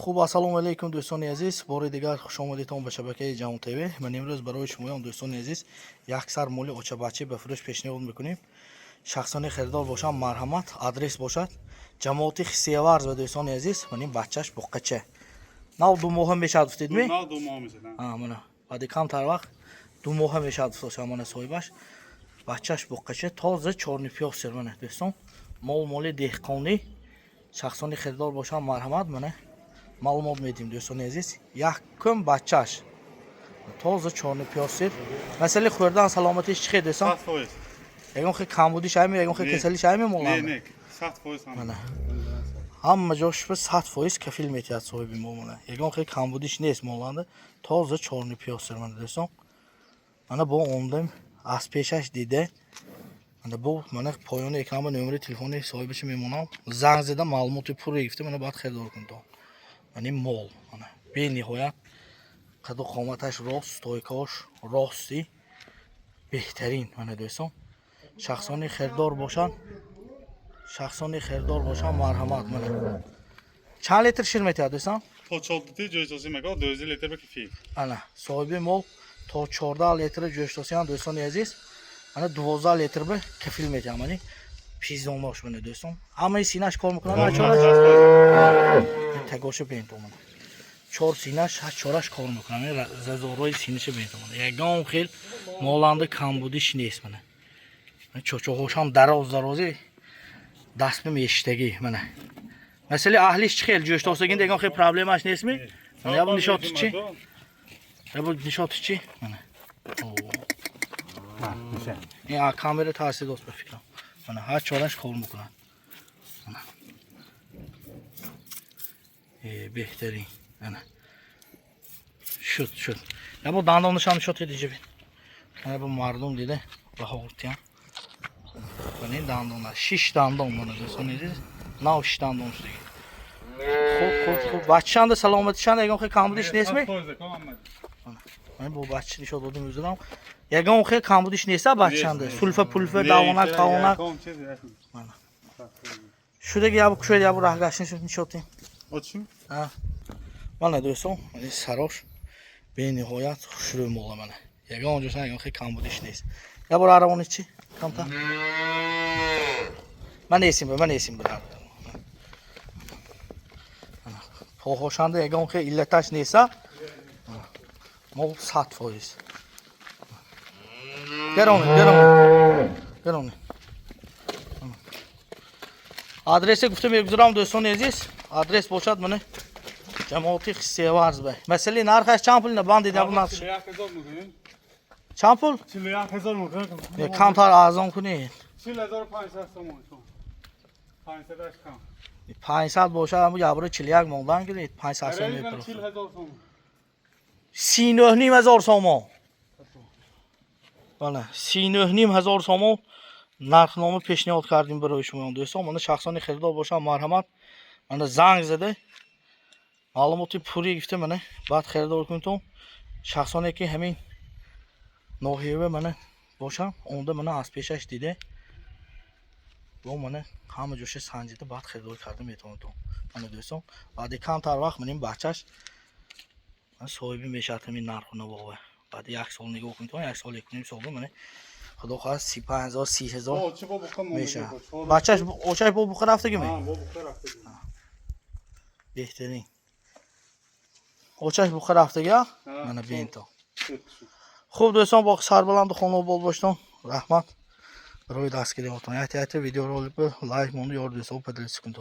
خوب السلام علیکم دوستان عزیز، بار دیگر خوش آمدید به شبکه جهان تیوی. من امروز برای شما دوستان عزیز یک سر مولی اوچه بچه به فروش پیشنهاد میکنیم. شخصان خریدار باشد مرحمت، آدرس باشد جماعتی خسیوارز و دوستان عزیز من این بچهش بقچه نو 2 ماه میشه گفتید می؟ نه 2 ماه میشه. من بعد کم تر وقت 2 ماه میشه گفت شما صاحبش بچهش بقچه تازه چورنی پیاز سر منه دوستان. مال دهقانی شخصان خریدار باشد مرحمت منه معلومات میدیم دوستان عزیز. یک کم بچهش تازه چورنی پیاز سر مسئله خوردن سلامتیش چی دوستان؟ 100%. یگان خیلی کمبودیش همی یگان خیلی کسلیش همی مولا نه 100% همه جاش به 100% کفیل میتید صاحبی مولا. یگان خیلی کمبودیش نیست مولا. تازه چورنی پیاز سر من دوستان. من با اومدم از پیشش دیده. من با من پایان اکرام نمره تلفنی صاحبش میمونم. زنگ زدم معلومات پوری گفته من بعد خریدار کنم. من این مال من به نهایت قد و قامتش راست تایکاش راستی بهترین من دوستان. شخصانی خریدار باشن مرحمت من. چند لیتر شیر میتید دوستان؟ تا 14 جوشتاسی مگه 2 لیتر به کفی. انا صاحب مال تا 14 لیتر جوشتاسی هم دوستان عزیز. من 12 لیتر به کفیل میتید منی پیزداناش من دوستان. همه سینه‌اش کار میکنه نه چورش تگاش بین تو من 4 سینه‌اش هر چورش کار میکنه ززاروی سینه‌ش بین تو من. یگان خیل مالنده کمبودیش نیست من. چوچوهاش هم درازی دست میشتگی منه. مثلا اهلیش خیل جوشتاسگین دیگه خیلی پرابلمش نیست می. من یا نشاط چی؟ یا نشاط چی؟ منه. این کامera تاثیر دوست بفکرم. منه هر چورش کار میکنن. بهترین. منه. شد. یا با دندانش هم نشاط دیجی بین. من با مردم دیده راحتیم. من این دندانش 6 دندان منه دوستان دیدید؟ نه 6 دندان دیگه. خوب بچه‌اند سلامتیشان یگان خیلی کمبودیش نیست می؟ من با بچه نشاد دادم میذارم. یگان خیلی کمبودیش نیست بچه‌اند. سولفه پولفه داونک قاونک. شده که یا کشید یا راه گشتن نشاتیم. آچی؟ من دوستان این سراش به نهایت شروع مولا منه. یگان اونجاش یگان خیلی کمبودیش نیست. یا برای روانی چی؟ کم تا. من نیستم برای. پاهاشنده یگان خیلی علتش نیست. مال 100%. گرونه. آدرس گفتم میگذارم دوستان عزیز. آدرس باشد منه جماعتی خسیوارز به. مثلا نرخش چند پول نباند دیدم نرخش. چند پول؟ 41000 میگه. کم تر ارزان کنی. 40500 تومان. 500 کم. 500 باشد اما جبر 41 موندن گرید 500 میپره. 40000 تومان. 39000 تومان. بله 39000 تومان نرخنامه پیشنهاد کردیم برای شما دوستان. من شخصانی خریدار باشم مرحمت من زنگ زده معلوماتی پوری گفته منه بعد خریدار کنم. شخصانی که همین ناحیه منه باشم اونده منه از پیشش دیده با منه همه جوش سنجیده بعد خریدار کرده میتونم تو من دوستان. بعد کم تر وقت من این بچهش من صاحبی میشه همین نرخونه واقعا. بعد یک سال نگاه کنم 1 سال 1.5 سال منه خدا خواهد 35000 30000 میشه. بچهش اوچای با بخور رفته که می؟ بهترین اوچای بخور رفته گه؟ من بین تو. خوب دوستان با سربلند خانه بال باشتم رحمت برای دستگیری اتون. احتیاط ویدیو رو لایک مونده یار دوستان پدرس کنید.